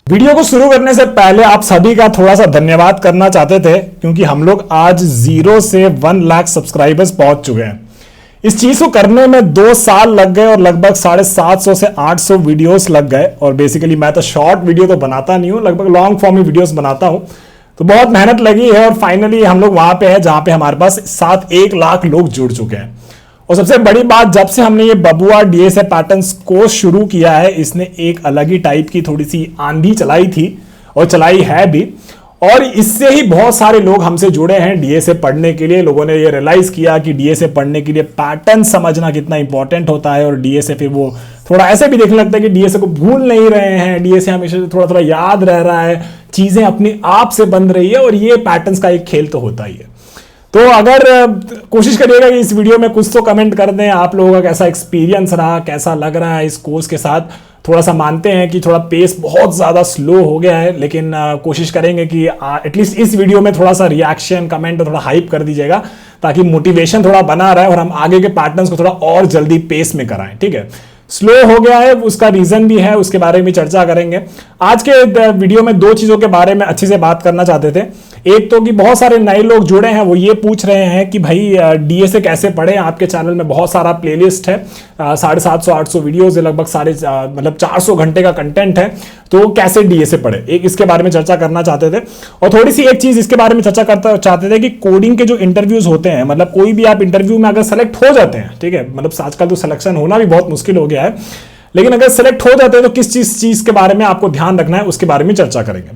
Video को शुरू करने से पहले आप सभी का थोड़ा सा धन्यवाद करना चाहते थे, क्योंकि हम लोग आज 0 से 1 लाख सब्सक्राइबर्स पहुंच चुके हैं। इस चीज को करने में 2 साल लग गए और लगभग 750 से 800 वीडियोस लग गए। और बेसिकली मैं तो शॉर्ट वीडियो तो बनाता नहीं हूं, लगभग लॉन्ग फॉर्म ही वीडियोस बनाता हूं। तो बहुत मेहनत लगी है और फाइनली हम लोग वहां पे हैं जहां पे हमारे पास 1 लाख लोग जुड़ चुके हैं। और सबसे बड़ी बात, जब से हमने ये बबुआ डीएसए पैटर्न्स कोर्स शुरू किया है, इसने एक अलग ही टाइप की थोड़ी सी आंधी चलाई थी और चलाई है भी। और इससे ही बहुत सारे लोग हमसे जुड़े हैं डीएसए पढ़ने के लिए। लोगों ने ये रियलाइज किया कि डीएसए पढ़ने के लिए पैटर्न समझना कितना इंपॉर्टेंट होता है। और डीएसए फिर वो थोड़ा ऐसे भी देखने लगता है कि डीएसए को भूल नहीं रहे हैं, डीएसए हमेशा थोड़ा थोड़ा याद रह रहा है, चीजें अपने आप से बन रही है। और ये पैटर्न्स का एक खेल तो होता ही है। तो अगर कोशिश करिएगा कि इस वीडियो में कुछ तो कमेंट कर दें, आप लोगों का कैसा एक्सपीरियंस रहा, कैसा लग रहा है इस कोर्स के साथ। थोड़ा सा मानते हैं कि थोड़ा पेस बहुत ज़्यादा स्लो हो गया है, लेकिन कोशिश करेंगे कि एटलीस्ट इस वीडियो में थोड़ा सा रिएक्शन कमेंट थोड़ा हाइप कर दीजिएगा, ताकि मोटिवेशन थोड़ा बना रहे और हम आगे के पैटर्न्स को थोड़ा और जल्दी पेस में कराएं। ठीक है, स्लो हो गया है, उसका रीजन भी है, उसके बारे में चर्चा करेंगे। आज के वीडियो में 2 चीज़ों के बारे में अच्छे से बात करना चाहते थे। एक तो कि बहुत सारे नए लोग जुड़े हैं, वो ये पूछ रहे हैं कि भाई डीएसए कैसे पढ़े। आपके चैनल में बहुत सारा प्लेलिस्ट है, 750-800 वीडियोस है, लगभग मतलब 400 घंटे का कंटेंट है। तो कैसे डीएसए पढ़े, एक इसके बारे में चर्चा करना चाहते थे। और थोड़ी सी एक चीज इसके बारे में चर्चा करना चाहते थे कि कोडिंग के जो इंटरव्यूज होते हैं, मतलब कोई भी आप इंटरव्यू में अगर सेलेक्ट हो जाते हैं, ठीक है, मतलब आजकल तो सिलेक्शन होना भी बहुत मुश्किल हो गया है, लेकिन अगर सेलेक्ट हो जाते हैं तो किस चीज के बारे में आपको ध्यान रखना है, उसके बारे में चर्चा करेंगे।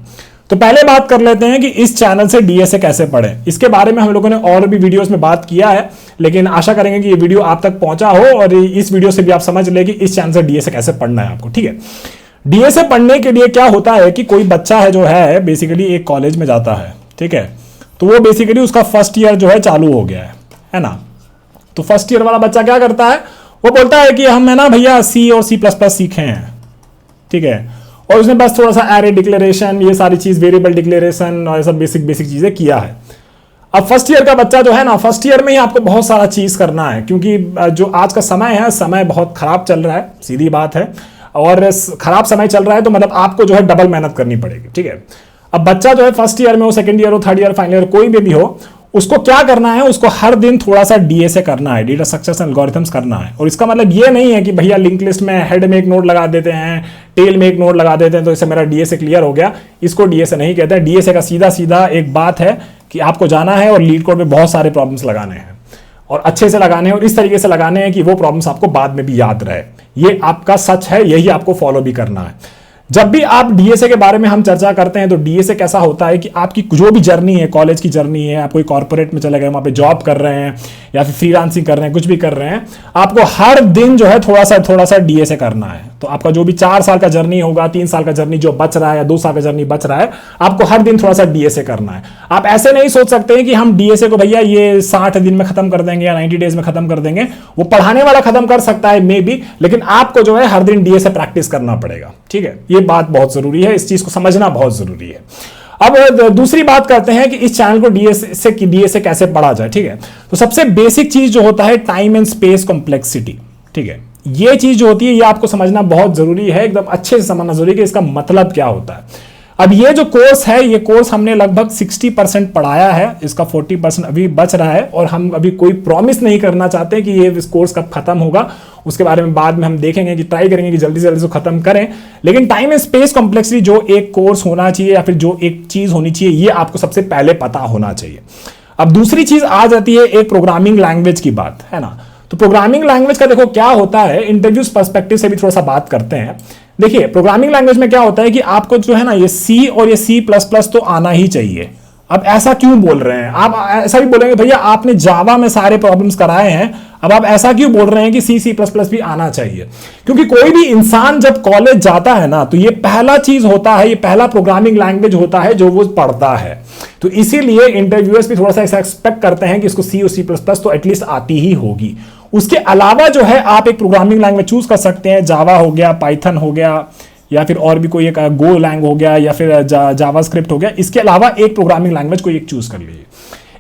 तो पहले बात कर लेते हैं कि इस चैनल से डीएसए कैसे पढ़ें। इसके बारे में हम लोगों ने और भी वीडियोस में बात किया है, लेकिन आशा करेंगे कि ये वीडियो आप तक पहुंचा हो और इस वीडियो से भी आप समझ लें कि इस चैनल से डीएसए कैसे पढ़ना है आपको। ठीक है, डीएसए पढ़ने के लिए क्या होता है कि कोई बच्चा है जो है बेसिकली एक कॉलेज में जाता है, ठीक है, तो वो बेसिकली उसका फर्स्ट ईयर जो है चालू हो गया है ना। तो फर्स्ट ईयर वाला बच्चा क्या करता है, वो बोलता है कि हम है ना भैया C और C++ सीखे हैं, ठीक है, और उसने बस थोड़ा सा एरे डिक्लेरेशन, ये सारी चीज, वेरिएबल डिक्लेरेशन और ये सब बेसिक चीजें किया है। अब फर्स्ट ईयर का बच्चा जो है ना, फर्स्ट ईयर में ही आपको बहुत सारा चीज करना है, क्योंकि जो आज का समय है, समय बहुत खराब चल रहा है, सीधी बात है। और खराब समय चल रहा है तो मतलब आपको जो है डबल मेहनत करनी पड़ेगी। ठीक है, अब बच्चा जो है फर्स्ट ईयर में हो, सेकंड ईयर हो, थर्ड ईयर, फाइनल ईयर, कोई भी हो, उसको क्या करना है, उसको हर दिन थोड़ा सा डीएसए करना है, डेटा स्ट्रक्चर्स एंड एल्गोरिथम्स करना है। और इसका मतलब ये नहीं है कि भैया लिंक लिस्ट में हेड में एक नोड लगा देते हैं, टेल में एक नोड लगा देते हैं तो इससे मेरा डीएसए क्लियर हो गया। इसको डीएसए नहीं कहते हैं। डीएसए का सीधा एक बात है कि आपको जाना है और लीड कोड में बहुत सारे प्रॉब्लम्स लगाने हैं और अच्छे से लगाने हैं और इस तरीके से लगाने हैं कि वो प्रॉब्लम्स आपको बाद में भी याद रहे। ये आपका सच है, यही आपको फॉलो भी करना है। जब भी आप डीएसए के बारे में हम चर्चा करते हैं तो डीएसए कैसा होता है कि आपकी जो भी जर्नी है, कॉलेज की जर्नी है, आप कोई कॉर्पोरेट में चले गए, वहां पे जॉब कर रहे हैं या फिर फ्रीलांसिंग कर रहे हैं, कुछ भी कर रहे हैं, आपको हर दिन जो है थोड़ा सा डीएसए करना है। तो आपका जो भी 4 साल का जर्नी होगा, 3 साल का जर्नी जो बच रहा है या 2 साल का जर्नी बच रहा है, आपको हर दिन थोड़ा सा डीएसए करना है। आप ऐसे नहीं सोच सकते हैं कि हम डीएसए को भैया ये 60 दिन में खत्म कर देंगे या 90 डेज में खत्म कर देंगे। वो पढ़ाने वाला खत्म कर सकता है मे बी, लेकिन आपको जो है हर दिन डीएसए प्रैक्टिस करना पड़ेगा। ठीक है, ये बात बहुत जरूरी है, इस चीज को समझना बहुत जरूरी है। अब दूसरी बात करते हैं कि इस चैनल को डीएसए कैसे पढ़ा जाए। ठीक है, तो सबसे बेसिक चीज जो होता है टाइम एंड स्पेस कॉम्प्लेक्सिटी। ठीक है, ये चीज जो होती है ये आपको समझना बहुत जरूरी है, एकदम अच्छे से समझना जरूरी है कि इसका मतलब क्या होता है। अब ये जो कोर्स है, ये कोर्स हमने लगभग 60% पढ़ाया है, इसका 40% अभी बच रहा है और हम अभी कोई प्रॉमिस नहीं करना चाहते कि ये इस कोर्स कब खत्म होगा। उसके बारे में बाद में हम देखेंगे कि ट्राई करेंगे कि जल्दी से जल्दी खत्म करें। लेकिन टाइम एंड स्पेस कॉम्प्लेक्सिटी जो एक कोर्स होना चाहिए या फिर जो एक चीज होनी चाहिए, ये आपको सबसे पहले पता होना चाहिए। अब दूसरी चीज आ जाती है एक प्रोग्रामिंग लैंग्वेज की बात, है ना। तो प्रोग्रामिंग लैंग्वेज का देखो क्या होता है, इंटरव्यूज पर्सपेक्टिव से भी थोड़ा सा बात करते हैं। देखिए प्रोग्रामिंग लैंग्वेज में क्या होता है कि आपको जो है ना ये C और ये C++ तो आना ही चाहिए। अब ऐसा क्यों बोल रहे हैं आप, ऐसा भी बोलेंगे भैया आपने जावा में सारे प्रॉब्लम्स कराए हैं, अब आप ऐसा क्यों बोल रहे हैं कि C++ भी आना चाहिए। क्योंकि कोई भी इंसान जब कॉलेज जाता है ना, तो ये पहला चीज होता है, ये पहला प्रोग्रामिंग लैंग्वेज होता है जो वो पढ़ता है। तो इसीलिए इंटरव्यूअर्स भी थोड़ा सा ऐसा एक्सपेक्ट करते हैं कि इसको C और C++ तो एटलीस्ट आती ही होगी। उसके अलावा जो है आप एक प्रोग्रामिंग लैंग्वेज चूज कर सकते हैं, जावा हो गया, पाइथन हो गया, या फिर और भी कोई एक गो लैंग हो गया, या फिर जावास्क्रिप्ट हो गया। इसके अलावा एक प्रोग्रामिंग लैंग्वेज कोई एक चूज कर लीजिए।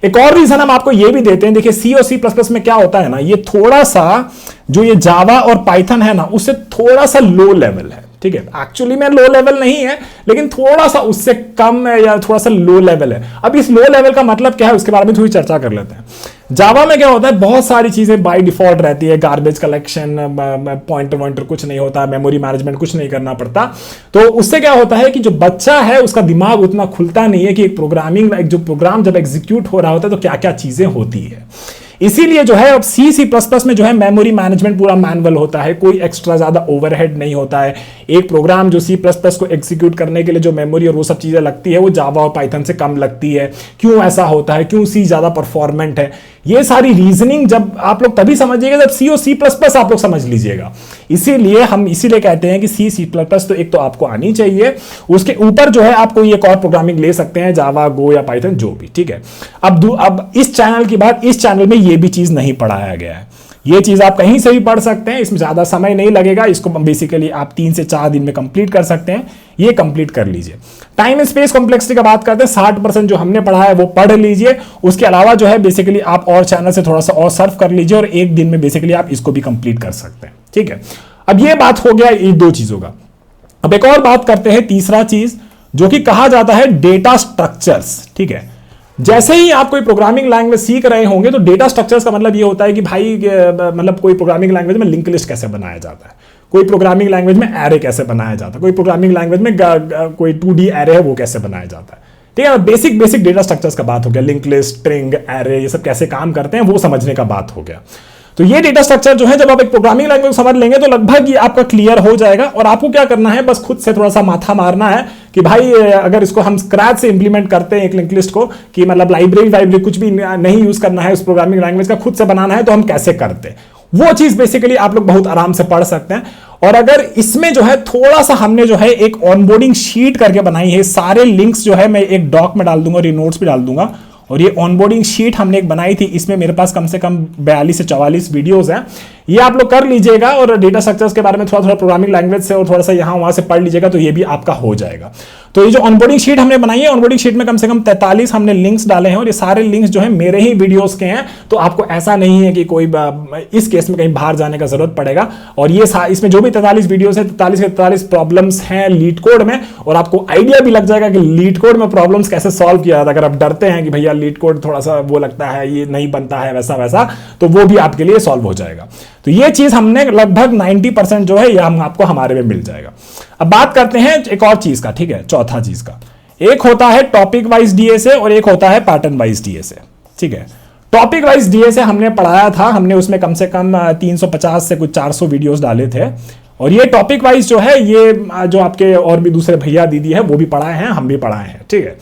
एक और रीजन हम आपको ये भी देते हैं, देखिए C और C++ में क्या होता है ना, ये थोड़ा सा जो ये जावा और पाइथन है ना, उससे थोड़ा सा लो लेवल है, ठीक है, एक्चुअली में लो लेवल नहीं है, लेकिन थोड़ा सा उससे कम है या थोड़ा सा लो लेवल है। अब इस लो लेवल का मतलब क्या है उसके बारे में थोड़ी चर्चा कर लेते हैं। जावा में क्या होता है, बहुत सारी चीजें बाय डिफॉल्ट रहती है, गार्बेज कलेक्शन, पॉइंटर वॉइंटर कुछ नहीं होता, मेमोरी मैनेजमेंट कुछ नहीं करना पड़ता। तो उससे क्या होता है कि जो बच्चा है उसका दिमाग उतना खुलता नहीं है कि एक प्रोग्राम जब एग्जीक्यूट हो रहा होता है तो क्या क्या चीजें होती है। इसीलिए जो है अब C++ में जो है मेमोरी मैनेजमेंट पूरा मैनुअल होता है, कोई एक्स्ट्रा ज्यादा ओवरहेड नहीं होता है। एक प्रोग्राम जो C++ को एग्जीक्यूट करने के लिए जो मेमोरी और वो सब चीजें लगती है वो जावा और पाइथन से कम लगती है। क्यों ऐसा होता है, क्यों C ज्यादा परफॉर्मेंट है, ये सारी रीजनिंग जब आप लोग तभी समझिएगा जब C और C++ आप लोग समझ लीजिएगा। इसीलिए हम इसीलिए कहते हैं कि C++ तो एक तो आपको आनी चाहिए, उसके ऊपर जो है आप कोई एक और प्रोग्रामिंग ले सकते हैं, जावा, गो या पाइथन जो भी, ठीक है। अब इस चैनल की बात, इस चैनल में ये भी चीज नहीं पढ़ाया गया है। ये चीज आप कहीं से भी पढ़ सकते हैं, इसमें ज्यादा समय नहीं लगेगा, इसको बेसिकली आप 3 से 4 दिन में कंप्लीट कर सकते हैं। ये कंप्लीट कर लीजिए। टाइम एंड स्पेस कॉम्प्लेक्सिटी का बात करते हैं, 60% जो हमने पढ़ा है वो पढ़ लीजिए। उसके अलावा जो है बेसिकली आप और चैनल से थोड़ा सा और सर्व कर लीजिए और एक दिन में बेसिकली आप इसको भी कंप्लीट कर सकते हैं, ठीक है। अब ये बात हो गया इन 2 चीजों का। अब एक और बात करते हैं, तीसरा चीज जो कि कहा जाता है डेटा स्ट्रक्चर्स, ठीक है। जैसे ही आप कोई प्रोग्रामिंग लैंग्वेज सीख रहे होंगे तो डेटा स्ट्रक्चर्स का मतलब ये होता है कि भाई मतलब कोई प्रोग्रामिंग लैंग्वेज में लिंक लिस्ट कैसे बनाया जाता है, कोई प्रोग्रामिंग लैंग्वेज में एरे कैसे बनाया जाता है, कोई प्रोग्रामिंग लैंग्वेज में कोई 2D एरे है वो कैसे बनाया जाता है, ठीक है। बेसिक डेटा स्ट्रक्चर्स का बात हो गया, लिंक लिस्ट, स्ट्रिंग, एरे, ये सब कैसे काम करते हैं वो समझने का बात हो गया। तो ये डेटा स्ट्रक्चर जो है जब आप एक प्रोग्रामिंग लैंग्वेज समझ लेंगे तो लगभग ये आपका क्लियर हो जाएगा। और आपको क्या करना है, बस खुद से थोड़ा सा माथा मारना है कि भाई अगर इसको हम स्क्रैच से इंप्लीमेंट करते हैं एक लिंक लिस्ट को, कि मतलब लाइब्रेरी कुछ भी नहीं यूज करना है उस प्रोग्रामिंग लैंग्वेज का, खुद से बनाना है तो हम कैसे करते हैं, वो चीज बेसिकली आप लोग बहुत आराम से पढ़ सकते हैं। और अगर इसमें जो है थोड़ा सा हमने जो है एक ऑनबोर्डिंग शीट करके बनाई है, सारे लिंक्स जो है मैं एक डॉक में डाल दूंगा और ये नोट्स भी डाल दूंगा। और ये ऑनबोर्डिंग शीट हमने एक बनाई थी, इसमें मेरे पास कम से कम 42 से 44 वीडियोस हैं, ये आप लोग कर लीजिएगा। और डेटा स्ट्रक्चर्स के बारे में थोड़ा थोड़ा प्रोग्रामिंग लैंग्वेज से और थोड़ा सा यहाँ वहां से पढ़ लीजिएगा तो ये भी आपका हो जाएगा। तो ये जो ऑनबोर्डिंग शीट हमने बनाई है, ऑनबोर्डिंग शीट में कम से कम 43 हमने लिंक्स डाले हैं और ये सारे लिंक्स जो है मेरे ही वीडियोस के हैं। तो आपको ऐसा नहीं है कि कोई इस केस में कहीं बाहर जाने का जरूरत पड़ेगा। और ये इसमें जो भी 43 वीडियोस है, 43 के 43 प्रॉब्लम्स हैं लीड कोड में, और आपको आइडिया भी लग जाएगा कि लीड कोड में प्रॉब्लम्स कैसे सॉल्व किया जाता है। अगर आप डरते हैं कि भैया लीड कोड थोड़ा सा वो लगता है, ये नहीं बनता है वैसा, तो वो भी आपके लिए सॉल्व हो जाएगा। तो ये चीज हमने लगभग 90% जो है ये हम आपको हमारे में मिल जाएगा। अब बात करते हैं एक और चीज का, ठीक है, चौथा चीज का। एक होता है टॉपिक वाइज डीएसए और एक होता है पैटर्न वाइज डीएसए, ठीक है। टॉपिक वाइज डीएसए हमने पढ़ाया था, हमने उसमें कम से कम 350 से कुछ 400 वीडियोस डाले थे। और ये टॉपिक वाइज जो है ये जो आपके और भी दूसरे भैया दीदी है वो भी पढ़ाए हैं, हम भी पढ़ाए हैं, ठीक है।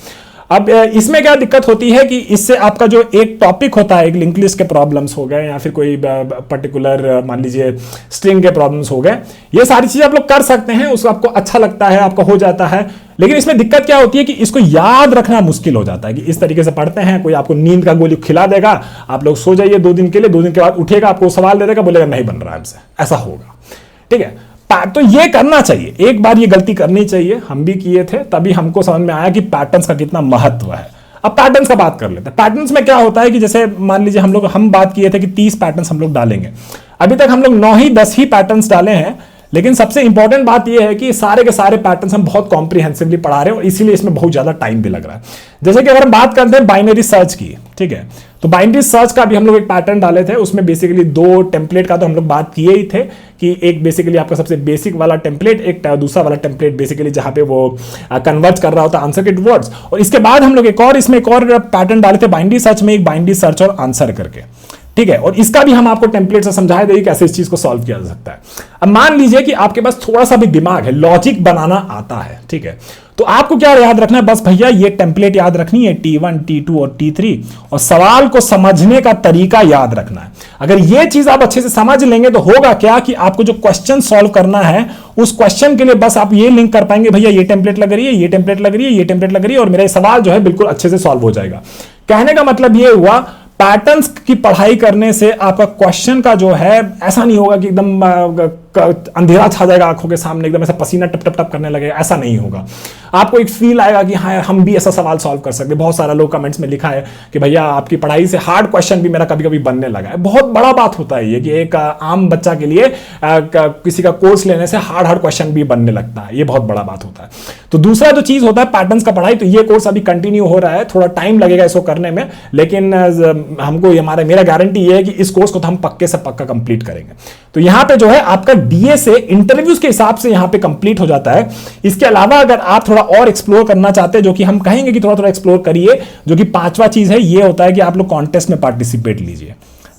अब इसमें क्या दिक्कत होती है कि इससे आपका जो एक टॉपिक होता है, एक लिंक लिस्ट के प्रॉब्लम्स हो गए या फिर कोई पर्टिकुलर मान लीजिए स्ट्रिंग के प्रॉब्लम्स हो गए, ये सारी चीजें आप लोग कर सकते हैं, उसको आपको अच्छा लगता है, आपका हो जाता है। लेकिन इसमें दिक्कत क्या होती है कि इसको याद रखना मुश्किल हो जाता है। कि इस तरीके से पढ़ते हैं, कोई आपको नींद का गोली खिला देगा, आप लोग सो जाइए 2 दिन के लिए, 2 दिन के बाद उठेगा, आपको सवाल दे देगा, बोलेगा नहीं बन रहा हमसे, ऐसा होगा, ठीक है। तो ये करना चाहिए, एक बार ये गलती करनी चाहिए, हम भी किए थे, तभी हमको समझ में आया कि पैटर्न्स का कितना महत्व है। अब पैटर्न्स का बात कर लेते हैं। पैटर्न्स में क्या होता है कि जैसे मान लीजिए हम बात किए थे कि 30 पैटर्न्स हम लोग डालेंगे, अभी तक हम लोग 9 ही 10 ही पैटर्न्स डाले हैं। लेकिन सबसे इंपॉर्टेंट बात यह है कि सारे के सारे पैटर्न्स हम बहुत कॉम्प्रिहेंसिवली पढ़ा रहे हैं और इसीलिए इसमें बहुत ज्यादा टाइम भी लग रहा है। जैसे कि अगर हम बात करते हैं बाइनरी सर्च की, ठीक है, तो बाइनरी सर्च का भी हम लोग एक पैटर्न डाले थे, उसमें बेसिकली 2 टेम्पलेट का तो हम लोग बात किए ही थे कि एक बेसिकली आपका सबसे बेसिक वाला टेम्पलेट, एक दूसरा वाला टेम्पलेट बेसिकली जहां पे वो कन्वर्ट कर रहा होता है आंसर के वर्ड्स। और इसके बाद हम लोग इसमें एक और पैटर्न डाले थे बाइनरी सर्च में, एक बाइनरी सर्च और आंसर करके, ठीक है। और इसका भी हम आपको टेम्पलेट से समझाए देंगे कैसे इस चीज को सॉल्व किया जा सकता है। अब मान लीजिए कि आपके पास थोड़ा सा भी दिमाग है, लॉजिक बनाना आता है, ठीक है, तो आपको क्या याद रखना है, बस भैया ये टेम्पलेट याद रखनी है, T1, T2 और T3, और सवाल को समझने का तरीका याद रखना है। अगर ये चीज आप अच्छे से समझ लेंगे तो होगा क्या कि आपको जो क्वेश्चन सॉल्व करना है उस क्वेश्चन के लिए बस आप ये लिंक कर पाएंगे, भैया ये टेम्पलेट लग रही है, ये टेम्पलेट लग रही है, ये टेम्पलेट लग रही है, और मेरा सवाल जो है बिल्कुल अच्छे से सॉल्व हो जाएगा। कहने का मतलब ये हुआ, पैटर्न्स की पढ़ाई करने से आपका क्वेश्चन का जो है ऐसा नहीं होगा कि एकदम अंधेरा छा जाएगा आंखों के सामने, एकदम ऐसा पसीना टप टप टप करने लगेगा, ऐसा नहीं होगा। आपको एक फील आएगा कि हाँ हम भी ऐसा सवाल सॉल्व कर सकते हैं। बहुत सारा लोग कमेंट्स में लिखा है कि भैया आपकी पढ़ाई से हार्ड क्वेश्चन भी मेरा कभी कभी बनने लगा है। बहुत बड़ा बात होता है ये कि एक आम बच्चा के लिए किसी का कोर्स लेने से हार्ड हार्ड क्वेश्चन भी बनने लगता है, ये बहुत बड़ा बात होता है। तो दूसरा जो चीज होता है पैटर्न्स का पढ़ाई, तो ये कोर्स अभी कंटिन्यू हो रहा है, थोड़ा टाइम लगेगा इसको करने में, लेकिन हमको मेरा गारंटी ये है कि इस कोर्स को तो हम पक्के से पक्का कंप्लीट करेंगे। तो यहां पे जो है आपका डीएसए इंटरव्यूज के हिसाब से यहां पे कंप्लीट हो जाता है। इसके अलावा अगर आप थोड़ा और एक्सप्लोर करना चाहते हैं, जो कि हम कहेंगे कि थोड़ा थोड़ा एक्सप्लोर करिए, जो कि पांचवा चीज है, ये होता है कि आप लोग कॉन्टेस्ट में पार्टिसिपेट लीजिए।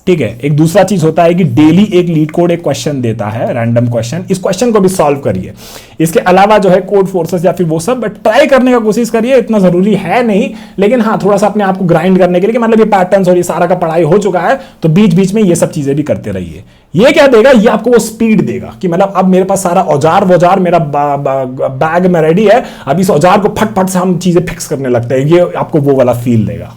ठीक है, एक दूसरा चीज होता है कि डेली एक लीड कोड एक क्वेश्चन देता है, रैंडम क्वेश्चन, इस क्वेश्चन को भी सॉल्व करिए। इसके अलावा जो है कोड फोर्सेस या फिर वो सब ट्राई करने का कोशिश करिए, इतना जरूरी है नहीं, लेकिन हाँ थोड़ा सा अपने आप को ग्राइंड करने के लिए, मतलब ये पैटर्न्स और ये सारा का पढ़ाई हो चुका है, तो बीच बीच में ये सब चीजें भी करते रहिए। ये क्या देगा, ये आपको वो स्पीड देगा कि मतलब अब मेरे पास सारा औजार वौजार मेरा बैग में रेडी है, अब इस औजार को फट फट से हम चीजें फिक्स करने लगते हैं, ये आपको वो वाला फील देगा,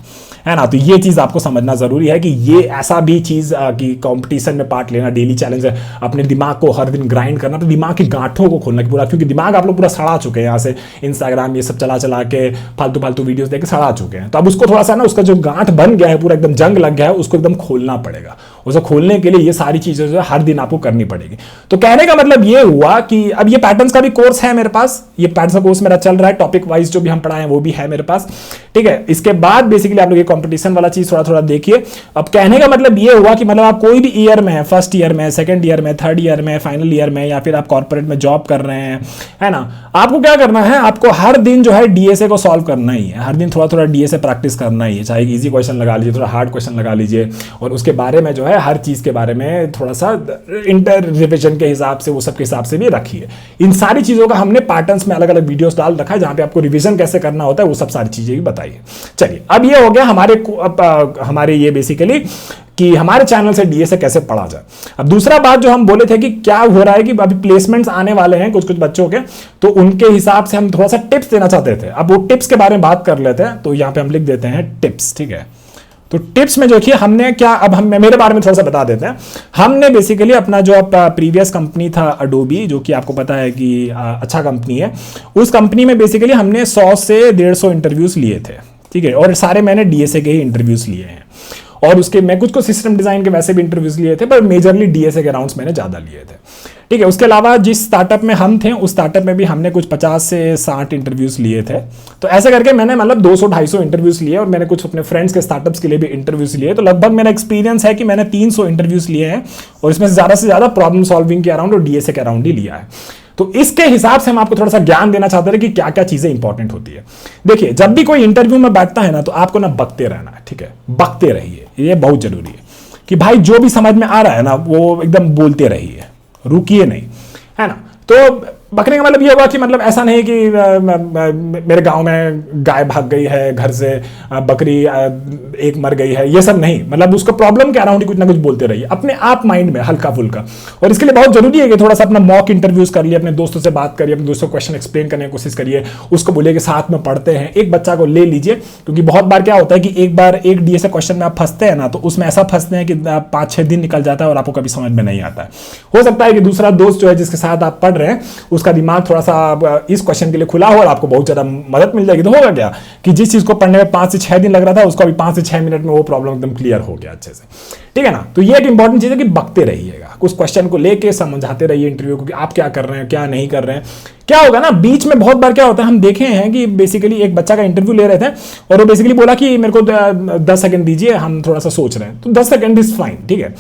है ना। तो ये चीज आपको समझना जरूरी है कि ये ऐसा भी चीज कि कंपटीशन में पार्ट लेना, डेली चैलेंज है, अपने दिमाग को हर दिन ग्राइंड करना, तो दिमाग की गांठों को खोलना पूरा, क्योंकि दिमाग आप लोग पूरा सड़ा चुके हैं, यहाँ से इंस्टाग्राम ये सब चला चला के फालतू फालतू वीडियोस देख के सड़ा चुके हैं। तो अब उसको थोड़ा सा ना, उसका जो गांठ बन गया है पूरा एकदम जंग लग गया है, उसको एकदम खोलना पड़ेगा। उसे खोलने के लिए ये सारी चीजें जो है हर दिन आपको करनी पड़ेगी। तो कहने का मतलब ये हुआ कि अब ये पैटर्न्स का भी कोर्स है मेरे पास, ये पैटर्न्स का कोर्स मेरा चल रहा है, टॉपिक वाइज जो भी हम पढ़ाए हैं वो भी है मेरे पास। ठीक है, इसके बाद बेसिकली आप लोग ये कॉम्पिटिशन वाला चीज थोड़ा थोड़ा देखिए। अब कहने का मतलब ये हुआ कि मतलब आप कोई भी ईयर में है, फर्स्ट ईयर में, सेकंड ईयर में, थर्ड ईयर में, फाइनल ईयर में, या फिर आप कॉर्पोरेट में जॉब कर रहे हैं, है ना, आपको क्या करना है, आपको हर दिन जो है डीएसए को सॉल्व करना ही है, हर दिन थोड़ा थोड़ा डीएसए प्रैक्टिस करना ही है। चाहे इजी क्वेश्चन लगा लीजिए, थोड़ा हार्ड क्वेश्चन लगा लीजिए, और उसके बारे में जो है हर चीज के बारे में थोड़ा सा इंटर रिविजन के हिसाब से, वो सब के हिसाब से भी रखिए। इन सारी चीजों का हमने पैटर्न्स में अलग अलग वीडियोस डाल रखा है, जहां पे आपको रिविजन कैसे करना होता है वो सब सारी चीजें भी बताइए। चलिए, अब ये हो गया हमारे ये बेसिकली कि हमारे चैनल से डीएसए कैसे पढ़ा जाए। अब दूसरा बात जो हम बोले थे कि क्या हो रहा है कि अभी प्लेसमेंट्स आने वाले हैं कुछ कुछ बच्चों के, तो उनके हिसाब से हम थोड़ा सा टिप्स देना चाहते थे। अब वो टिप्स के बारे में बात कर लेते हैं, तो यहां पे हम लिख देते हैं टिप्स। ठीक है, तो टिप्स में देखिए हमने क्या, अब हम मेरे बारे में थोड़ा सा बता देते हैं। हमने बेसिकली अपना जो प्रीवियस कंपनी था अडोबी, जो कि आपको पता है कि अच्छा कंपनी है, उस कंपनी में बेसिकली हमने 100 से 150 इंटरव्यूज लिए थे। ठीक है, और सारे मैंने डीएसए के ही इंटरव्यूज लिए हैं, और उसके मैं कुछ सिस्टम डिजाइन के वैसे भी इंटरव्यूज लिए थे, पर मेजरली डीएसए के राउंड्स मैंने ज्यादा लिए थे। ठीक है, उसके अलावा जिस स्टार्टअप में हम थे, उस स्टार्टअप में भी हमने कुछ 50 से 60 इंटरव्यूज लिए थे। तो ऐसे करके मैंने मतलब 200-250 इंटरव्यूज लिए, और मैंने कुछ अपने फ्रेंड्स के स्टार्टअप्स के लिए भी इंटरव्यूज लिए। तो लगभग मेरा एक्सपीरियंस है कि मैंने 300 इंटरव्यूज लिए हैं, और इसमें से ज्यादा प्रॉब्लम सॉल्विंग के अराउंड और डीएसए के अराउंड ही लिया है। तो इसके हिसाब से हम आपको थोड़ा सा ज्ञान देना चाहते थे कि क्या क्या चीजें इंपॉर्टेंट होती है। देखिए, जब भी कोई इंटरव्यू में बैठता है ना, तो आपको ना बकते रहना है। ठीक है, बकते रहिए, ये बहुत जरूरी है कि भाई जो भी समझ में आ रहा है ना, वो एकदम बोलते रहिए, रुकिए नहीं, है ना। तो बकने का मतलब ये हुआ कि मतलब ऐसा नहीं कि मेरे गांव में गाय भाग गई है घर से, बकरी एक मर गई है, ये सब नहीं। मतलब उसको प्रॉब्लम के अराउंड कुछ ना कुछ बोलते रहिए, अपने आप माइंड में हल्का फुल्का। और इसके लिए बहुत जरूरी है कि थोड़ा सा अपना मॉक इंटरव्यूज कर लिए, अपने दोस्तों से बात करिए, अपने दोस्तों को क्वेश्चन एक्सप्लेन करने की कोशिश करिए, उसको बोलिए कि साथ में पढ़ते हैं, एक बच्चा को ले लीजिए। क्योंकि बहुत बार क्या होता है कि एक बार एक डीएसए क्वेश्चन में आप फंसते हैं ना, तो उसमें ऐसा फंसते हैं कि 5-6 दिन निकल जाता है और आपको कभी समझ में नहीं आता है। हो सकता है कि दूसरा दोस्त जो है जिसके साथ आप पढ़ रहे हैं, उसका दिमाग थोड़ा सा इस क्वेश्चन के लिए खुला हो और आपको बहुत ज्यादा मदद मिल जाएगी। तो होगा क्या कि जिस चीज को पढ़ने में 5 से 6 दिन लग रहा था, उसको अभी 5 से 6 मिनट में वो प्रॉब्लम एकदम क्लियर हो गया अच्छे से। ठीक है ना, तो ये एक इंपॉर्टेंट चीज है कि बकते रहिएगा, उस क्वेश्चन को लेके समझाते रहिए इंटरव्यू को कि आप क्या कर रहे हैं, क्या नहीं कर रहे हैं। क्या होगा ना, बीच में बहुत बार क्या होता है, हम देखे हैं कि बेसिकली एक बच्चा का इंटरव्यू ले रहे थे, और वो बेसिकली बोला कि मेरे को 10 सेकंड दीजिए, हम थोड़ा सा सोच रहे हैं। तो 10 सेकंड इज फाइन। ठीक है,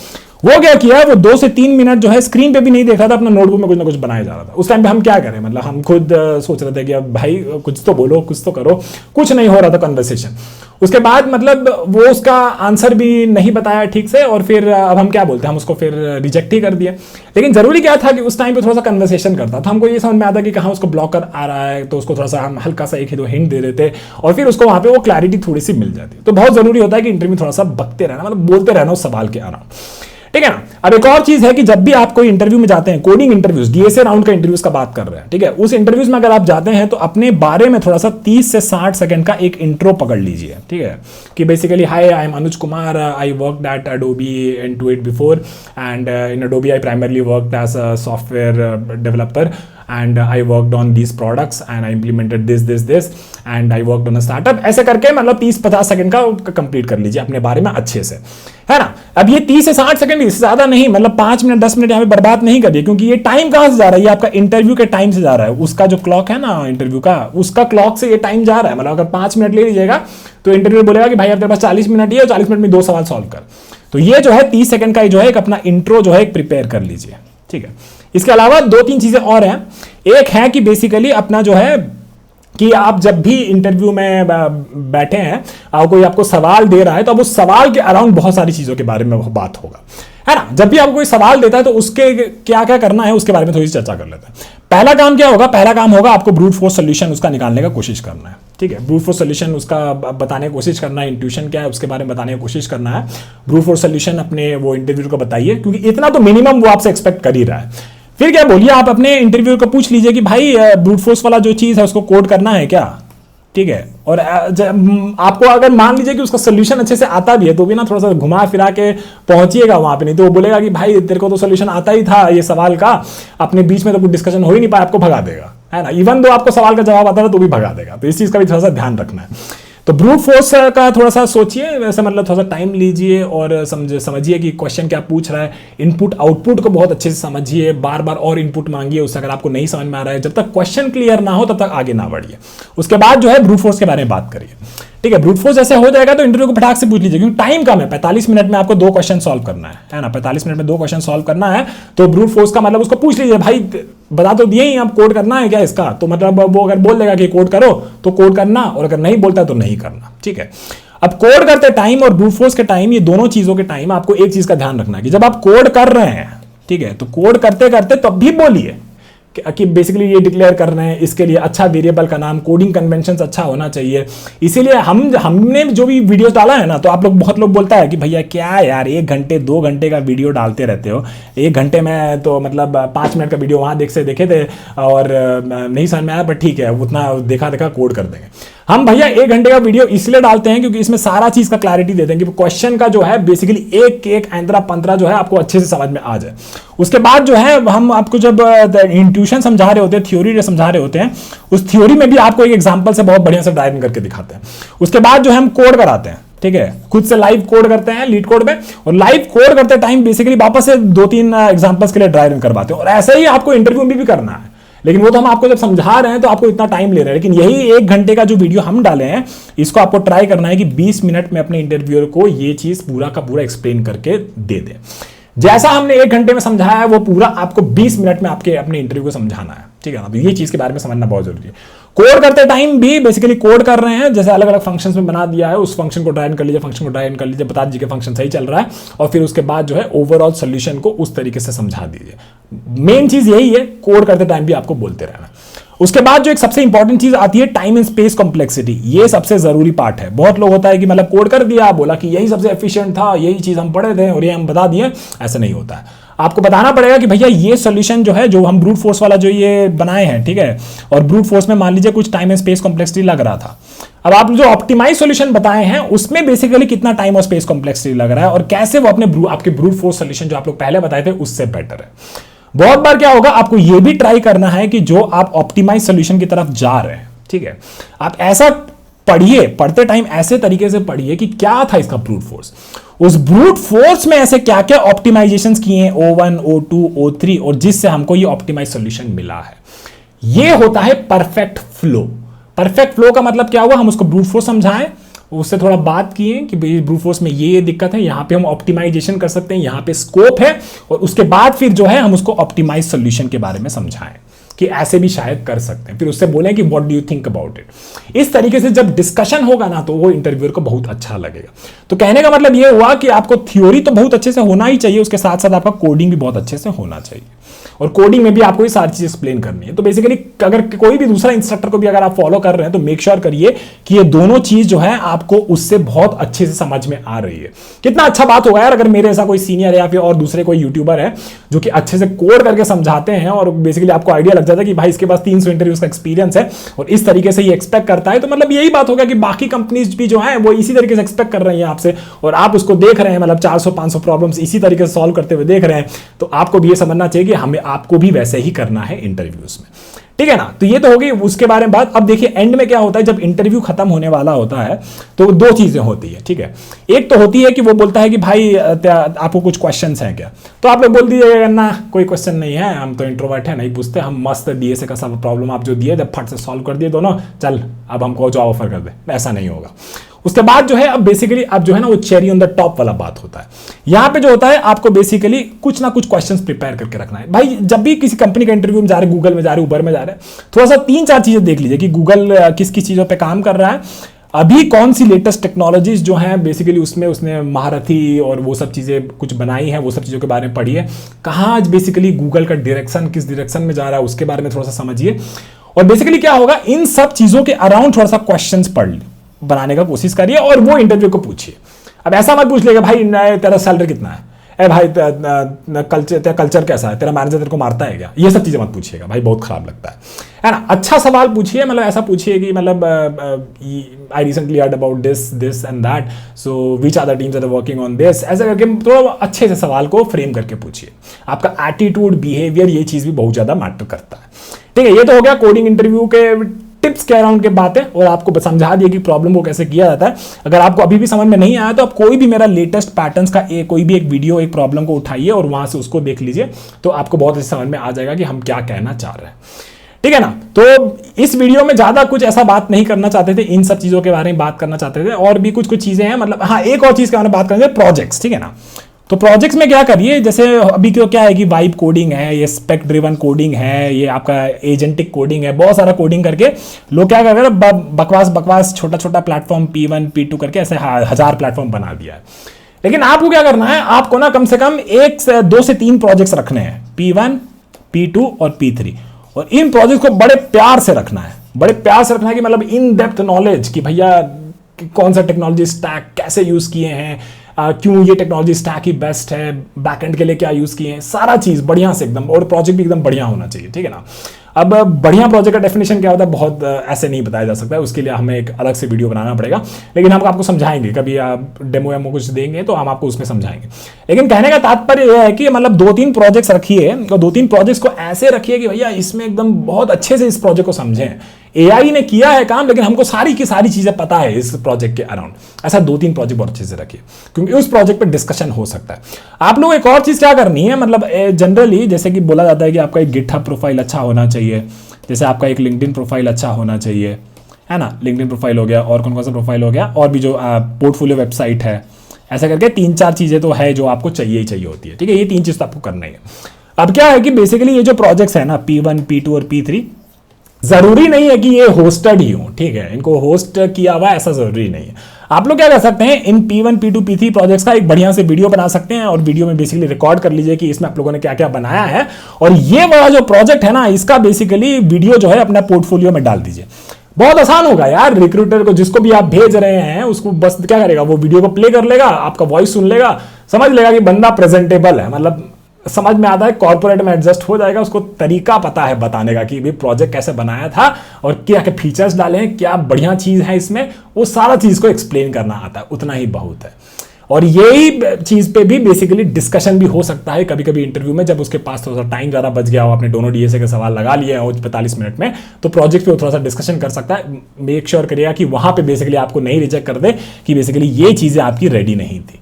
वो क्या किया, वो 2 से 3 मिनट जो है स्क्रीन पे भी नहीं देख रहा था, अपना नोटबुक में कुछ ना कुछ बनाया जा रहा था। उस टाइम पे हम क्या करें, मतलब हम खुद सोच रहे थे कि अब भाई कुछ तो बोलो, कुछ तो करो, कुछ नहीं हो रहा था कन्वर्सेशन। उसके बाद मतलब वो उसका आंसर भी नहीं बताया ठीक से, और फिर अब हम क्या बोलते हैं, हम उसको फिर रिजेक्ट ही कर दिए। लेकिन जरूरी क्या था कि उस टाइम पे थोड़ा सा कन्वर्सेशन करता था, हमको ये समझ में आता कि कहाँ उसको ब्लॉकर आ रहा है, तो उसको थोड़ा सा हम हल्का सा 1-2 हिंट दे देते, और फिर उसको वहां पे वो क्लैरिटी थोड़ी सी मिल जाती। तो बहुत जरूरी होता है कि इंटरव्यू थोड़ा सा बकते रहना, मतलब बोलते रहना उस सवाल के अराउंड। ठीक है ना। अब एक और चीज है कि जब भी आप कोई इंटरव्यू में जाते हैं, कोडिंग इंटरव्यूज, डीएसए राउंड का इंटरव्यूज का बात कर रहे हैं, ठीक है, उस इंटरव्यूज में अगर आप जाते हैं तो अपने बारे में थोड़ा सा 30 से 60 सेकंड का एक इंट्रो पकड़ लीजिए, ठीक है, कि basically hi I am Anuj Kumar, I worked at Adobe Intuit before and in Adobe I primarily worked as a software developer and I worked on these products and I implemented this and I worked on a startup। ऐसे करके मतलब 30-50 second का complete कर लीजिए अपने बारे में अच्छे से, है ना। अब ये 30 से 60 सेकंड इससे ज्यादा नहीं, मतलब 5 मिनट 10 मिनट यहाँ पे बर्बाद नहीं करिए, क्योंकि ये टाइम कहाँ से जा रहा है, ये आपका इंटरव्यू के टाइम से जा रहा है। उसका जो क्लॉक है ना इंटरव्यू का, उसका क्लॉक से ये टाइम जा रहा है। मतलब अगर 5 मिनट ले लीजिएगा तो इंटरव्यू बोलेगा कि भाई आपके पास 40 मिनट ही है और 40 मिनट में 2 सवाल सॉल्व कर। तो ये जो है 30 सेकंड का जो है एक अपना इंट्रो जो है एक प्रिपेयर कर लीजिए, ठीक है। इसके अलावा 2-3 चीजें और हैं। एक है कि बेसिकली अपना जो है कि आप जब भी इंटरव्यू में बैठे हैं और कोई आपको सवाल दे रहा है तो अब उस सवाल के अराउंड बहुत सारी चीजों के बारे में बात होगा, है ना। जब भी आपको कोई सवाल देता है तो उसके क्या क्या करना है उसके बारे में थोड़ी सी चर्चा कर लेते हैं। पहला काम क्या होगा, पहला काम होगा आपको ब्रूट फोर्स सोल्यूशन उसका निकालने का कोशिश करना है, ठीक है। ब्रूट फोर्स सोल्यूशन उसका बताने की कोशिश करना है, इंट्यूशन क्या है उसके बारे में बताने की कोशिश करना है। ब्रूट फोर्स सोल्यूशन अपने वो इंटरव्यू को बताइए, क्योंकि इतना तो मिनिमम वो आपसे एक्सपेक्ट कर ही रहा है। फिर क्या बोलिए, आप अपने इंटरव्यू को पूछ लीजिए कि भाई ब्रूट फोर्स वाला जो चीज है उसको कोड करना है क्या, ठीक है। और आपको अगर मान लीजिए कि उसका सोल्यूशन अच्छे से आता भी है तो भी ना थोड़ा सा घुमा फिरा के पहुंचिएगा वहां पे, नहीं तो वो बोलेगा कि भाई तेरे को तो सोल्यूशन आता ही था ये सवाल का, अपने बीच में तो कुछ डिस्कशन हो ही नहीं पाया, आपको भगा देगा, है ना। इवन दो आपको सवाल का जवाब आता है तो भी भगा देगा। तो इस चीज का भी थोड़ा सा ध्यान रखना है। तो ब्रूट फोर्स का थोड़ा सा सोचिए, वैसे मतलब थोड़ा सा टाइम लीजिए और समझिए कि क्वेश्चन क्या पूछ रहा है। इनपुट आउटपुट को बहुत अच्छे से समझिए, बार बार और इनपुट मांगिए उससे, अगर आपको नहीं समझ में आ रहा है। जब तक क्वेश्चन क्लियर ना हो तब तक आगे ना बढ़िए। उसके बाद जो है ब्रूट फोर्स के बारे में बात करिए, ठीक है। ब्रूट फोर्स ऐसे हो जाएगा तो इंटरव्यू को फटाक से पूछ लीजिए, क्योंकि टाइम कम है, 45 मिनट में आपको 2 क्वेश्चन सॉल्व करना है ना। 45 मिनट में 2 क्वेश्चन सॉल्व करना है तो ब्रूट फोर्स का मतलब उसको पूछ लीजिए, भाई बता तो दिए ही, आप कोड करना है क्या इसका, तो मतलब वो अगर बोल देगा कि कोड करो तो कोड करना, और अगर नहीं बोलता तो नहीं करना, ठीक है। अब कोड करते टाइम और ब्रूट फोर्स के टाइम, ये दोनों चीजों के टाइम आपको एक चीज का ध्यान रखना है कि जब आप कोड कर रहे हैं, ठीक है, तो कोड करते करते तब भी बोलिए कि बेसिकली ये डिक्लेयर कर रहे हैं, इसके लिए अच्छा वेरिएबल का नाम, कोडिंग कन्वेंशंस अच्छा होना चाहिए। इसीलिए हमने जो भी वीडियोस डाला है ना, तो आप लोग बहुत लोग बोलता है कि भैया क्या यार 1 घंटे 2 घंटे का वीडियो डालते रहते हो, 1 घंटे में तो मतलब 5 मिनट का वीडियो वहां देखे थे और नहीं समझ में आया, बट ठीक है उतना देखा कोड कर देंगे। हम भैया 1 घंटे का वीडियो इसलिए डालते हैं क्योंकि इसमें सारा चीज का क्लैरिटी देते हैं कि क्वेश्चन का जो है बेसिकली एक एंतरा पंतरा जो है आपको अच्छे से समझ में आ जाए। उसके बाद जो है हम आपको जब इंट्यूशन समझा रहे होते हैं, थ्योरी समझा रहे होते हैं, उस थ्योरी में भी आपको एक एग्जांपल से बहुत बढ़िया से ड्राइव करके दिखाते हैं। उसके बाद जो है हम कोड कराते हैं, ठीक है, खुद से लाइव कोड करते हैं लीड कोड में, और लाइव कोड करते टाइम बेसिकली वापस से 2-3 एग्जांपल्स के लिए ड्राइव करवाते हैं। और ऐसा ही आपको इंटरव्यू में भी करना है, लेकिन वो तो हम आपको जब समझा रहे हैं तो आपको इतना टाइम ले रहे हैं। लेकिन यही 1 घंटे का जो वीडियो हम डाले हैं, इसको आपको ट्राई करना है कि 20 मिनट में अपने इंटरव्यूअर को ये चीज पूरा का पूरा एक्सप्लेन करके दे दे। जैसा हमने 1 घंटे में समझाया है वो पूरा आपको 20 मिनट में आपके अपने इंटरव्यू को समझाना है, ठीक है ना। तो ये चीज के बारे में समझना बहुत जरूरी है। कोड करते टाइम भी बेसिकली कोड कर रहे हैं, जैसे अलग अलग फंक्शंस में बना दिया है, उस फंक्शन को ड्राइव कर लीजिए, फंक्शन को ड्राइव कर लीजिए, बता दीजिए कि फंक्शन सही चल रहा है, और फिर उसके बाद जो है ओवरऑल सोल्यूशन को उस तरीके से समझा दीजिए। मेन चीज यही है, कोड करते टाइम भी आपको बोलते रहना। उसके बाद जो एक सबसे इंपॉर्टेंट चीज आती है टाइम एंड स्पेस कॉम्प्लेक्सिटी, ये सबसे जरूरी पार्ट है। बहुत लोग होता है कि मतलब कोड कर दिया, बोला कि यही सबसे एफिशिएंट था, यही चीज हम पढ़े थे और ये हम बता दिए, ऐसा नहीं होता है। आपको बताना पड़ेगा कि भैया ये सॉल्यूशन जो है, जो हम ब्रूट फोर्स वाला जो ये बनाए हैं, ठीक है, और ब्रूट फोर्स में मान लीजिए कुछ टाइम एंड स्पेस कॉम्प्लेक्सिटी लग रहा था। अब आप जो ऑप्टिमाइज सॉल्यूशन बताए हैं उसमें बेसिकली कितना टाइम और स्पेस कॉम्प्लेक्सिटी लग रहा है, और कैसे वो अपने आपके ब्रूट फोर्स सॉल्यूशन जो आप लोग पहले बताए थे उससे बेटर है। बहुत बार क्या होगा, आपको यह भी ट्राई करना है कि जो आप ऑप्टिमाइज सॉल्यूशन की तरफ जा रहे हैं, ठीक है, आप ऐसा पढ़िए, पढ़ते टाइम ऐसे तरीके से पढ़िए कि क्या था इसका ब्रूट फोर्स, उस ब्रूट फोर्स में ऐसे क्या क्या ऑप्टिमाइजेशंस किए हैं, O1 O2 O3, और जिससे हमको ये ऑप्टिमाइज सॉल्यूशन मिला है। ये होता है परफेक्ट फ्लो। परफेक्ट फ्लो का मतलब क्या हुआ, हम उसको ब्रूट फोर्स समझाएं, उससे थोड़ा बात किए कि ब्रूट फोर्स में ये दिक्कत है, यहां पे हम ऑप्टिमाइजेशन कर सकते हैं, यहां पे स्कोप है, और उसके बाद फिर जो है हम उसको ऑप्टिमाइज सॉल्यूशन के बारे में समझाएं कि ऐसे भी शायद कर सकते हैं, फिर उससे बोलें कि what do you think about it. इस तरीके से जब डिस्कशन होगा ना तो वो इंटरव्यूअर को बहुत अच्छा लगेगा। तो कहने का मतलब ये हुआ कि आपको थ्योरी तो बहुत अच्छे से होना ही चाहिए, उसके साथ साथ आपका कोडिंग भी बहुत अच्छे से होना चाहिए। और कोडिंग में भी आपको ये सारी चीज एक्सप्लेन करनी है। तो बेसिकली अगर कोई भी दूसरा इंस्ट्रक्टर को भी अगर आप फॉलो कर रहे हैं तो मेक श्योर करिए कि ये दोनों चीज जो है आपको उससे बहुत अच्छे से समझ में आ रही है। कितना अच्छा बात होगा यार अगर मेरे ऐसा कोई सीनियर या फिर और दूसरे कोई यूट्यूबर है जो कि अच्छे से कोड करके समझाते हैं और बेसिकली आपको आइडिया लग जाता है कि भाई इसके पास 300 इंटरव्यूज का एक्सपीरियंस है और इस तरीके से ये एक्सपेक्ट करता है। तो मतलब यही बात होगा कि बाकी कंपनीज भी जो है वो इसी तरीके से एक्सपेक्ट कर रही है आपसे और आप उसको देख रहे हैं, मतलब 400-500 प्रॉब्लम्स इसी तरीके से सॉल्व करते हुए देख रहे हैं। तो आपको भी ये समझना चाहिए कि हमें आपको भी वैसे ही करना है इंटरव्यूज में, ठीक है ना। तो ये तो होगी उसके बारे में बात। अब देखिए एंड में क्या होता है, जब इंटरव्यू खत्म होने वाला होता है तो दो चीजें होती है, ठीक है। एक तो होती है कि वो बोलता है कि भाई आपको कुछ क्वेश्चंस हैं क्या, तो आप लोग बोल दीजिएगा ना कोई क्वेश्चन नहीं है, हम तो इंट्रोवर्ट है, नहीं पूछते, हम मस्त डीएसए का सब प्रॉब्लम आप जो दिए जब फट से सॉल्व कर दिए दोनों, चल अब हमको जॉब ऑफर कर दे। ऐसा नहीं होगा। उसके बाद जो है अब बेसिकली अब जो है ना वो चेरी ऑन द टॉप वाला बात होता है। यहां पे जो होता है आपको बेसिकली कुछ ना कुछ क्वेश्चंस प्रिपेयर करके रखना है। भाई जब भी किसी कंपनी का इंटरव्यू में जा रहे, गूगल में जा रहे, उबर में जा रहे, थोड़ा सा 3-4 चीजें देख लीजिए कि गूगल किस किस चीजों पे काम कर रहा है, अभी कौन सी लेटेस्ट टेक्नोलॉजीज जो हैं बेसिकली उसमें उसने महारथी और वो सब चीजें कुछ बनाई हैं, वो सब चीजों के बारे में पढ़िए। कहाँ बेसिकली गूगल का डायरेक्शन किस डायरेक्शन में जा रहा है उसके बारे में थोड़ा सा समझिए। और बेसिकली क्या होगा, इन सब चीजों के अराउंड थोड़ा सा क्वेश्चंस पढ़ बनाने का कोशिश करिए और वो इंटरव्यू को पूछिए। अब ऐसा मत पूछ लेगा भाई तेरा सैलरी कितना है, ए भाई तेरा कल्चर कैसा है, तेरा मैनेजर तेरे को मारता है क्या, ये सब चीजें मत पूछिएगा भाई, बहुत खराब लगता है ना। अच्छा सवाल पूछिए, मतलब ऐसा पूछिए कि मतलब I recently heard about this and that, so which are the teams are working on this, ऐसा करके थोड़ा अच्छे से सवाल को फ्रेम करके पूछिए। आपका एटीट्यूड, बिहेवियर, ये चीज भी बहुत ज्यादा मैटर करता है, ठीक है। ये तो हो गया कोडिंग इंटरव्यू के टिप्स के अराउंड के बातें और आपको समझा दिए कि प्रॉब्लम को कैसे किया जाता है। अगर आपको अभी भी समझ में नहीं आया तो आप कोई भी मेरा लेटेस्ट पैटर्न्स का कोई भी एक वीडियो एक प्रॉब्लम को उठाइए और वहां से उसको देख लीजिए, तो आपको बहुत अच्छे समझ में आ जाएगा कि हम क्या कहना चाह रहे हैं, ठीक है ना। तो इस वीडियो में ज्यादा कुछ ऐसा बात नहीं करना चाहते थे, इन सब चीजों के बारे में बात करना चाहते थे। और भी कुछ चीजें हैं, मतलब हाँ एक और चीज के बारे में बात करेंगे, प्रोजेक्ट्स, ठीक है ना। तो प्रोजेक्ट्स में क्या करिए, जैसे अभी तो क्या है कि वाइब कोडिंग है, ये स्पेक ड्रिवन कोडिंग है, ये आपका एजेंटिक कोडिंग है, बहुत सारा कोडिंग करके लोग क्या कर रहे हैं, बकवास छोटा छोटा प्लेटफॉर्म P1 P2 करके ऐसे 1000 प्लेटफॉर्म बना दिया है। लेकिन आपको क्या करना है, आपको ना कम से कम 2 से 3 प्रोजेक्ट्स रखने हैं, P1 P2 और P3, और इन प्रोजेक्ट को बड़े प्यार से रखना है, बड़े प्यार से रखना है कि मतलब इन डेप्थ नॉलेज कि भैया कौन सा टेक्नोलॉजी स्टैक कैसे यूज किए हैं, क्यों ये टेक्नोलॉजी स्टैक ही बेस्ट है, बैकएंड के लिए क्या यूज किए हैं, सारा चीज बढ़िया से एकदम, और प्रोजेक्ट भी एकदम बढ़िया होना चाहिए, ठीक है ना। अब बढ़िया प्रोजेक्ट का डेफिनेशन क्या होता है, बहुत ऐसे नहीं बताया जा सकता है, उसके लिए हमें एक अलग से वीडियो बनाना पड़ेगा, लेकिन हम आपको समझाएंगे, कभी आप डेमो वेमो कुछ देंगे तो हम आपको उसमें समझाएंगे। लेकिन कहने का तात्पर्य यह है कि मतलब 2-3 प्रोजेक्ट्स रखिए और 2-3 प्रोजेक्ट्स को ऐसे रखिए कि भैया इसमें एकदम बहुत अच्छे से इस प्रोजेक्ट को समझें। एआई ने किया है काम, लेकिन हमको सारी की सारी चीजें पता है इस प्रोजेक्ट के अराउंड। ऐसा 2-3 प्रोजेक्ट बहुत अच्छे से रखिए, क्योंकि उस प्रोजेक्ट पर डिस्कशन हो सकता है। आप लोग एक और चीज क्या करनी है, मतलब जनरली जैसे कि बोला जाता है कि आपका एक गिटहब प्रोफाइल अच्छा होना चाहिए, जैसे आपका एक लिंक्डइन प्रोफाइल अच्छा होना चाहिए, है ना। लिंक्डइन प्रोफाइल हो गया, और कौन कौन सा प्रोफाइल हो गया, और भी जो पोर्टफोलियो वेबसाइट है, ऐसा करके 3-4 चीजें तो है जो आपको चाहिए ही चाहिए होती है, ठीक है। ये 3 चीज तो आपको करना ही है। अब क्या है कि बेसिकली ये जो प्रोजेक्ट्स है ना P1 P2 और P3, जरूरी नहीं है कि ये होस्टेड ही हो, ठीक है, इनको होस्ट किया हुआ ऐसा जरूरी नहीं है। आप लोग क्या कर सकते हैं, इन P1 P2 P3 प्रोजेक्ट्स का एक बढ़िया से वीडियो बना सकते हैं, और वीडियो में बेसिकली रिकॉर्ड कर लीजिए कि इसमें आप लोगों ने क्या क्या बनाया है, और ये वाला जो प्रोजेक्ट है ना इसका बेसिकली वीडियो जो है अपना पोर्टफोलियो में डाल दीजिए। बहुत आसान होगा यार, रिक्रूटर को जिसको भी आप भेज रहे हैं उसको बस क्या करेगा, वो वीडियो को प्ले कर लेगा, आपका वॉइस सुन लेगा, समझ लेगा कि बंदा प्रेजेंटेबल है, मतलब समझ में आता है, कॉर्पोरेट में एडजस्ट हो जाएगा, उसको तरीका पता है बताने का कि भाई प्रोजेक्ट कैसे बनाया था और क्या क्या फीचर्स डाले हैं, क्या बढ़िया चीज है इसमें, वो सारा चीज को एक्सप्लेन करना आता है, उतना ही बहुत है। और यही चीज पे भी बेसिकली डिस्कशन भी हो सकता है कभी कभी इंटरव्यू में, जब उसके पास थोड़ा सा टाइम ज्यादा बच गया हो, आपने दोनों डीएसए के सवाल लगा लिए हो 45 मिनट में, तो प्रोजेक्ट पे वो थोड़ा सा डिस्कशन कर सकता है। मेक श्योर करिएगा कि वहां पे बेसिकली आपको नहीं रिजेक्ट कर दे कि बेसिकली ये चीजें आपकी रेडी नहीं थी,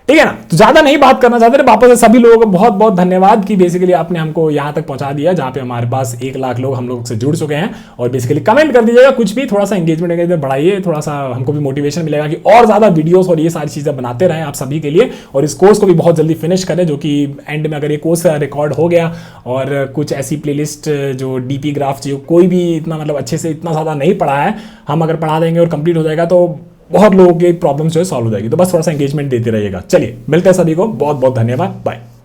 ठीक है ना। तो ज्यादा नहीं बात करना चाहते, वापस से सभी लोगों को बहुत बहुत धन्यवाद कि बेसिकली आपने हमको यहां तक पहुंचा दिया, जहां पे हमारे पास 1 लाख लोग हम लोग से जुड़ चुके हैं। और बेसिकली कमेंट कर दीजिएगा कुछ भी, थोड़ा सा एंगेजमेंट बढ़ाइए, थोड़ा सा हमको भी मोटिवेशन मिलेगा कि और ज्यादा वीडियोस और ये सारी चीजें बनाते रहें आप सभी के लिए, और इस कोर्स को भी बहुत जल्दी फिनिश करें, जो कि एंड में अगर ये कोर्स रिकॉर्ड हो गया और कुछ ऐसी प्लेलिस्ट जो डीपी ग्राफ जो कोई भी इतना मतलब अच्छे से इतना ज्यादा नहीं पढ़ा है, हम अगर पढ़ा देंगे और कंप्लीट हो जाएगा तो बहुत लोगों की प्रॉब्लम जो है सॉल्व हो जाएगी। तो बस थोड़ा सा एंगेजमेंट देते रहिएगा। चलिए मिलते हैं सभी को, बहुत बहुत धन्यवाद, बाय।